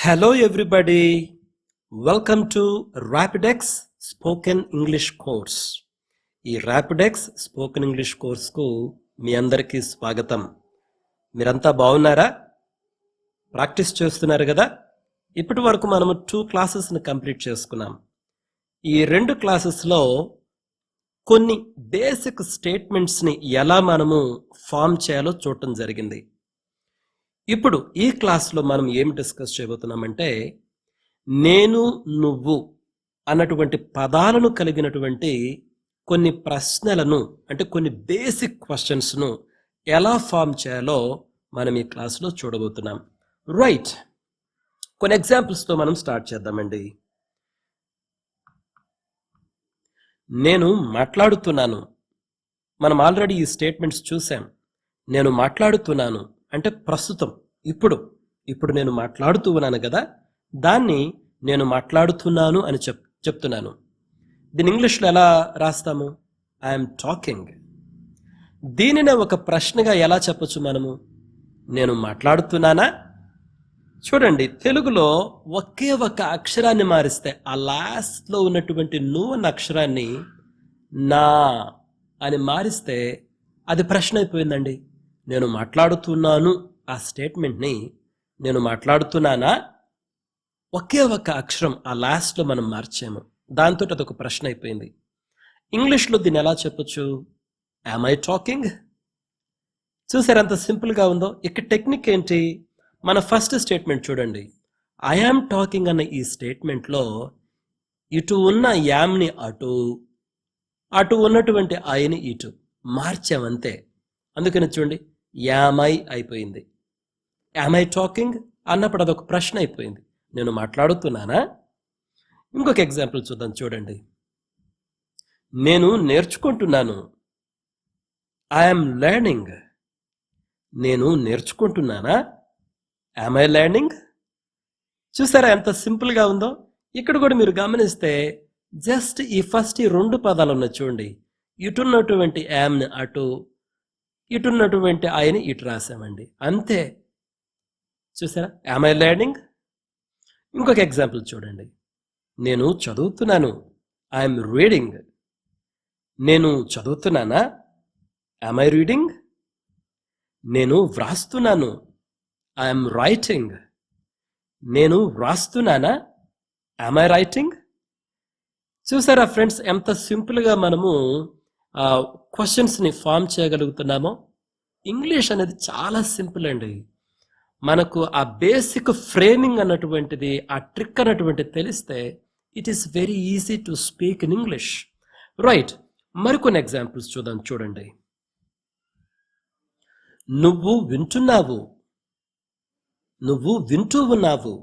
Hello everybody, welcome to Rapidex Spoken English course. ఈ Rapidex Spoken English course కు మీ అందరికీ స్వాగతం. మీరంతా బాగున్నారా? ప్రాక్టీస్ చేస్తున్నారు కదా? ఇప్పటి వరకు మనము 2 క్లాసెస్ని కంప్లీట్ చేసుకున్నాం. ఈ 2 క్లాసెస్లో కొన్ని బేసిక్ స్టేట్మెంట్స్ని ఎలా మనము ఫామ్ చేయాలో చూడటం జరిగింది. ఇప్పుడు ఈ క్లాస్లో మనం ఏం డిస్కస్ చేయబోతున్నామంటే నేను నువ్వు అన్నటువంటి పదాలను కలిగినటువంటి కొన్ని ప్రశ్నలను అంటే కొన్ని బేసిక్ క్వశ్చన్స్ను ఎలా ఫామ్ చేయాలో మనం ఈ క్లాస్లో చూడబోతున్నాం. రైట్, కొన్ని ఎగ్జాంపుల్స్తో మనం స్టార్ట్ చేద్దామండి. నేను మాట్లాడుతున్నాను. మనం ఆల్రెడీ ఈ స్టేట్మెంట్స్ చూసాం. నేను మాట్లాడుతున్నాను అంటే ప్రస్తుతం ఇప్పుడు నేను మాట్లాడుతూ ఉన్నాను కదా, దాన్ని నేను మాట్లాడుతున్నాను అని చెప్తున్నాను. దీని ఇంగ్లీష్లో ఎలా రాస్తాము? I'm talking. దీనినే ఒక ప్రశ్నగా ఎలా చెప్పొచ్చు మనము? నేను మాట్లాడుతున్నానా? చూడండి, తెలుగులో ఒకే ఒక అక్షరాన్ని మారిస్తే ఆ లాస్ట్లో ఉన్నటువంటి నువ్వు అన్న అక్షరాన్ని నా అని మారిస్తే అది ప్రశ్న అయిపోయిందండి. నేను మాట్లాడుతున్నాను ఆ స్టేట్మెంట్ని నేను మాట్లాడుతున్నానా ఒకే ఒక అక్షరం ఆ లాస్ట్లో మనం మార్చాము, దాంతో అదొక ప్రశ్న అయిపోయింది. ఇంగ్లీష్లో దీన్ని ఎలా చెప్పొచ్చు? Am I talking? చూసారు ఎంత సింపుల్గా ఉందో. ఇక్కడ టెక్నిక్ ఏంటి? మన ఫస్ట్ స్టేట్మెంట్ చూడండి. ఐ యామ్ టాకింగ్ అన్న ఈ స్టేట్మెంట్లో ఇటు ఉన్న యామ్ని అటు ఉన్నటువంటి ఐని ఇటు మార్చామంతే. అందుకని చూడండి, యామ్ ఐ అయిపోయింది. యామ్ ఐ టాకింగ్ అన్నప్పుడు అదొక ప్రశ్న అయిపోయింది. నేను మాట్లాడుతున్నానా? ఇంకొక ఎగ్జాంపుల్ చూద్దాం. చూడండి, నేను నేర్చుకుంటున్నాను. I'm learning. నేను నేర్చుకుంటున్నానా? Yam I learning? చూసారా ఎంత సింపుల్గా ఉందో. ఇక్కడ కూడా మీరు గమనిస్తే జస్ట్ ఈ ఫస్ట్ ఈ 2 పదాలు ఉన్నాయి చూడండి. ఇటున్నటువంటి యామ్ని అటు, ఇటున్నటువంటి ఐని ఇటు రాసామండి, అంతే. చూసారా? Am I learning? ఇంకొక ఎగ్జాంపుల్ చూడండి. నేను చదువుతున్నాను. I'm reading. నేను చదువుతున్నానా? Am I reading? నేను వ్రాస్తున్నాను. I'm writing. నేను వ్రాస్తున్నానా? Am I writing? చూసారా ఫ్రెండ్స్, ఎంత సింపుల్గా మనము క్వశ్చన్స్ని ఫామ్ చేయగలుగుతున్నామో. ఇంగ్లీష్ అనేది చాలా సింపుల్ అండి. మనకు ఆ బేసిక్ ఫ్రేమింగ్ అన్నటువంటిది, ఆ ట్రిక్ అన్నటువంటిది తెలిస్తే it is very easy to speak in English. Right, మరికొన్ని ఎగ్జాంపుల్స్ చూద్దాం. చూడండి, నువ్వు వింటున్నావు. నువ్వు వింటూ ఉన్నావు.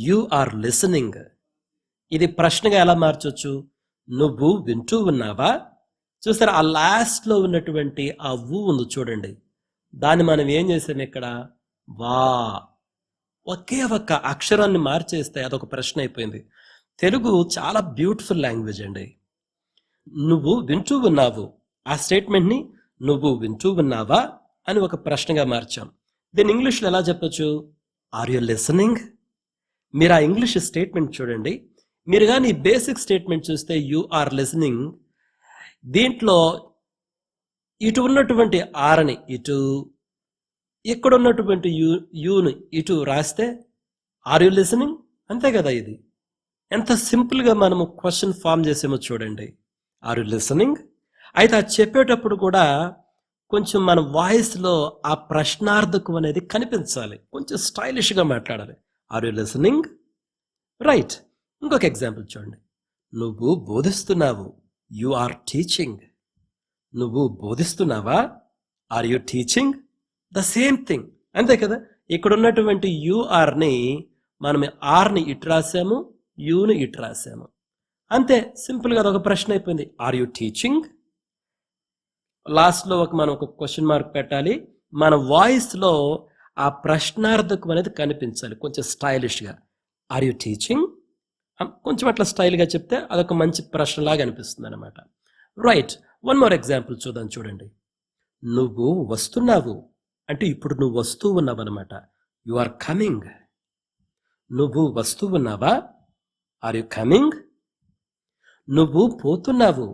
You are listening. ఇది ప్రశ్నగా ఎలా మార్చొచ్చు? నువ్వు వింటూ ఉన్నావా? చూసారా, ఆ లాస్ట్లో ఉన్నటువంటి ఆ ఊ ఉంది చూడండి, దాన్ని మనం ఏం చేసాం ఇక్కడ? వా. ఒకే ఒక అక్షరాన్ని మార్చేస్తే అదొక ప్రశ్న అయిపోయింది. తెలుగు చాలా బ్యూటిఫుల్ లాంగ్వేజ్ అండి. నువ్వు వింటూ ఉన్నావు ఆ స్టేట్మెంట్ని నువ్వు వింటూ ఉన్నావా అని ఒక ప్రశ్నగా మార్చాం. దీన్ని ఇంగ్లీష్లో ఎలా చెప్పొచ్చు? Are you listening? మీరు ఆ ఇంగ్లీష్ స్టేట్మెంట్ చూడండి. మీరు కానీ ఈ బేసిక్ స్టేట్మెంట్ చూస్తే యు ఆర్ లిసనింగ్, దీంట్లో ఇటు ఉన్నటువంటి ఆర్ని ఇటు, ఇక్కడ ఉన్నటువంటి యూని ఇటు రాస్తే ఆర్ యు లిసనింగ్, అంతే కదా. ఇది ఎంత సింపుల్గా మనము క్వశ్చన్ ఫామ్ చేసేమో చూడండి. Are you listening? అయితే అది చెప్పేటప్పుడు కూడా కొంచెం మన వాయిస్లో ఆ ప్రశ్నార్థకం అనేది కనిపించాలి, కొంచెం స్టైలిష్గా మాట్లాడాలి. Are you listening? రైట్, ఇంకొక ఎగ్జాంపుల్ చూడండి. నువ్వు బోధిస్తున్నావు. You are teaching. నువ్వు బోధిస్తున్నావా? Are you teaching? The same thing, అంతే కదా. ఇక్కడ ఉన్నటువంటి యూఆర్ని మనం ఆర్ని ఇటు రాసాము, యూని ఇటు రాసాము, అంతే. సింపుల్గా అదొక ప్రశ్న అయిపోయింది. Are you teaching? లాస్ట్లో మనం ఒక క్వశ్చన్ మార్క్ పెట్టాలి. మన వాయిస్లో ఆ ప్రశ్నార్థకం అనేది కనిపించాలి, కొంచెం స్టైలిష్గా. Are you teaching? కొంచెం అట్లా స్టైల్గా చెప్తే అదొక మంచి ప్రశ్నలాగా అనిపిస్తుంది అనమాట. రైట్, వన్ మోర్ ఎగ్జాంపుల్ చూద్దాం. చూడండి, నువ్వు వస్తున్నావు అంటే ఇప్పుడు నువ్వు వస్తూ ఉన్నావు అనమాట. You are coming. నువ్వు వస్తూ ఉన్నావా? Are you coming? నువ్వు పోతున్నావు.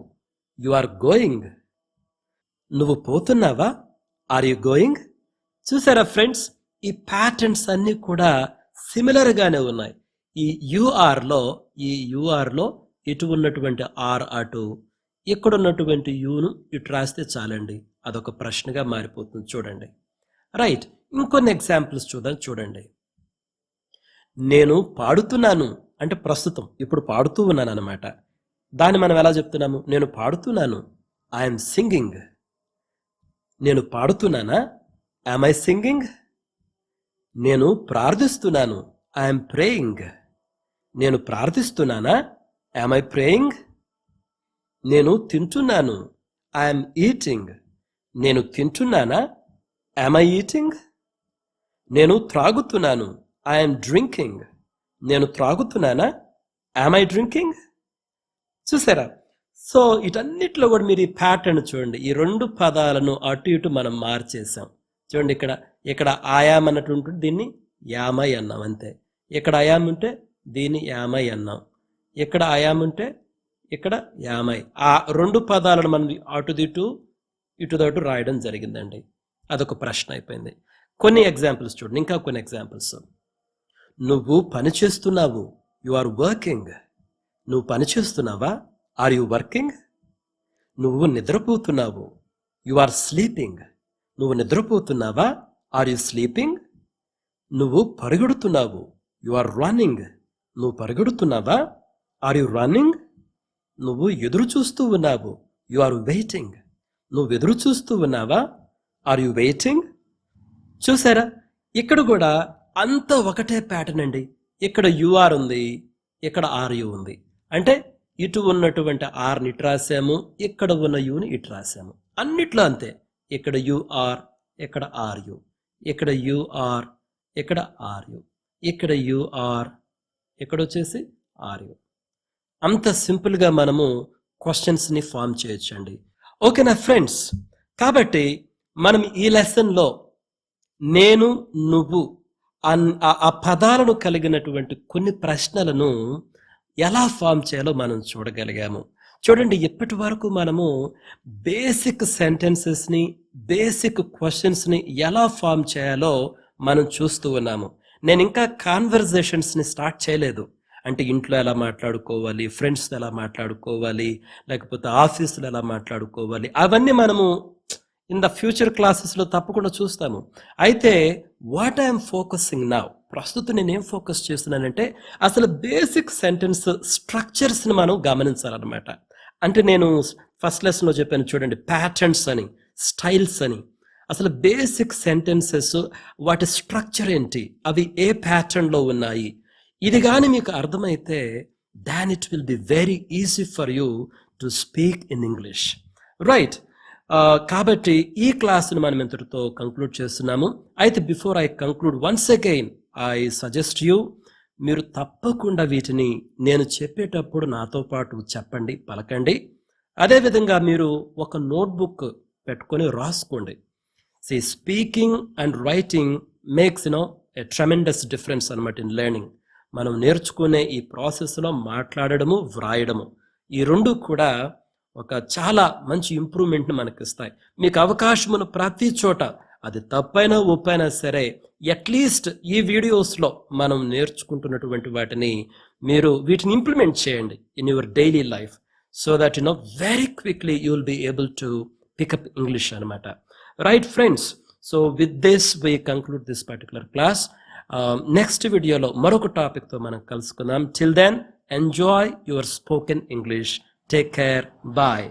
You are going. నువ్వు పోతున్నావా? Are you going? చూసారా ఫ్రెండ్స్, ఈ ప్యాటర్న్స్ అన్నీ కూడా సిమిలర్గానే ఉన్నాయి. ఈ యూఆర్లో ఇటు ఉన్నటువంటి ఆర్ అటు, ఇక్కడ ఉన్నటువంటి యూను ఇటు రాస్తే చాలండి, అదొక ప్రశ్నగా మారిపోతుంది. చూడండి. రైట్, ఇంకొన్ని ఎగ్జాంపుల్స్ చూడండి. నేను పాడుతున్నాను అంటే ప్రస్తుతం ఇప్పుడు పాడుతూ ఉన్నాను అనమాట. దాన్ని మనం ఎలా చెప్తున్నాము? నేను పాడుతున్నాను. I'm singing. నేను పాడుతున్నానా? Am I singing? నేను ప్రార్థిస్తున్నాను. I'm praying. నేను ప్రార్థిస్తున్నానా? Am I praying? నేను తింటున్నాను. I'm eating. నేను తింటున్నానా? Am I eating? నేను త్రాగుతున్నాను. I'm drinking. నేను త్రాగుతున్నానా? Am I drinking? చూసారా? సో ఇటన్నిటిలో కూడా మీరు ఈ ప్యాటర్న్ చూడండి. ఈ రెండు పదాలను అటు ఇటు మనం మార్చేసాం. చూడండి, ఇక్కడ ఆయామ్ అన్నట్టు ఉంటుంది, దీన్ని యామై అన్నాం అంతే. ఇక్కడ అయామ్ ఉంటే దీన్ని యామై అన్నాం. ఇక్కడ అయామ్ ఉంటే ఇక్కడ యామై. ఆ రెండు పదాలను మనం ఇటుదటు రాయడం జరిగిందండి. అదొక ప్రశ్న అయిపోయింది. కొన్ని ఎగ్జాంపుల్స్ చూడండి, ఇంకా కొన్ని ఎగ్జాంపుల్స్. నువ్వు పని చేస్తున్నావు. You are working. నువ్వు పని చేస్తున్నావా? Are you working? నువ్వు నిద్రపోతున్నావు. You are sleeping. నువ్వు నిద్రపోతున్నావా? Are you sleeping? నువ్వు పరిగెడుతున్నావు. You are running. నువ్వు పరిగెడుతున్నావా? Are you running? నువ్వు ఎదురు చూస్తూ ఉన్నావు. You are waiting. నువ్వు ఎదురు చూస్తూ ఉన్నావా? Are you waiting? చూసారా, ఇక్కడ కూడా అంత ఒకటే ప్యాటర్న్ అండి. ఇక్కడ యూఆర్ ఉంది, ఇక్కడ ఆర్యు ఉంది. అంటే ఇటు ఉన్నటువంటి ఆర్ని ఇటు రాసాము, ఇక్కడ ఉన్న యూని ఇటు రాసాము. అన్నిట్లో అంతే. ఇక్కడ యూఆర్, ఇక్కడ ఆర్యు, ఇక్కడ యూఆర్, ఇక్కడ ఆర్యు, ఇక్కడ యూఆర్, ఇక్కడ వచ్చేసి ఆర్యు. అంత సింపుల్గా మనము క్వశ్చన్స్ని ఫామ్ చేయొచ్చండి. ఓకేనా ఫ్రెండ్స్? కాబట్టి మనం ఈ లెసన్లో నేను, నువ్వు ఆ పదాలను కలిగినటువంటి కొన్ని ప్రశ్నలను ఎలా ఫామ్ చేయాలో మనం చూడగలిగాము. చూడండి, ఇప్పటి వరకు మనము బేసిక్ సెంటెన్సెస్ని, బేసిక్ క్వశ్చన్స్ని ఎలా ఫామ్ చేయాలో మనం చూస్తూ ఉన్నాము. నేను ఇంకా కాన్వర్జేషన్స్ని స్టార్ట్ చేయలేదు. అంటే ఇంట్లో ఎలా మాట్లాడుకోవాలి, ఫ్రెండ్స్తో ఎలా మాట్లాడుకోవాలి, లేకపోతే ఆఫీసులో ఎలా మాట్లాడుకోవాలి, అవన్నీ మనము ఇన్ ద ఫ్యూచర్ క్లాసెస్లో తప్పకుండా చూస్తాము. అయితే వాట్ ఐఎమ్ ఫోకసింగ్ నౌ, ప్రస్తుతం నేనేం ఫోకస్ చేస్తున్నానంటే అసలు బేసిక్ సెంటెన్స్ స్ట్రక్చర్స్ని మనం గమనించాలన్నమాట. అంటే నేను ఫస్ట్ లెసన్లో చెప్పాను చూడండి, ప్యాటర్న్స్ అని, స్టైల్స్ అని. అసలు బేసిక్ సెంటెన్సెస్ వాటి స్ట్రక్చర్ ఏంటి, అవి ఏ ప్యాటర్న్లో ఉన్నాయి, ఇది కానీ మీకు అర్థమైతే than it will be very easy for you to speak in English. Right. కాబట్టి ఈ క్లాస్ని మనం ఇంతటితో కంక్లూడ్ చేస్తున్నాము. అయితే before I conclude, once again I suggest you, మీరు తప్పకుండా వీటిని నేను చెప్పేటప్పుడు నాతో పాటు చెప్పండి, పలకండి. అదేవిధంగా మీరు ఒక నోట్బుక్ పెట్టుకొని రాసుకోండి. Speaking and writing makes a tremendous difference అనమాట ఇన్ లెర్నింగ్. మనం నేర్చుకునే ఈ ప్రాసెస్లో మాట్లాడడము, వ్రాయడము, ఈ రెండు కూడా ఒక చాలా మంచి ఇంప్రూవ్మెంట్ని మనకి ఇస్తాయి. మీకు అవకాశమును ప్రతి చోట, అది తప్పైనా ఒప్పైనా సరే, అట్లీస్ట్ ఈ వీడియోస్లో మనం నేర్చుకుంటున్నటువంటి వాటిని మీరు వీటిని ఇంప్లిమెంట్ చేయండి in your daily life, so that very quickly you will be able to pick up English అనమాట. Right friends, so with this we conclude this particular class. Next వీడియోలో మరొక టాపిక్తో మనం కలుసుకుందాం. Till then, enjoy your spoken English. Take care. Bye.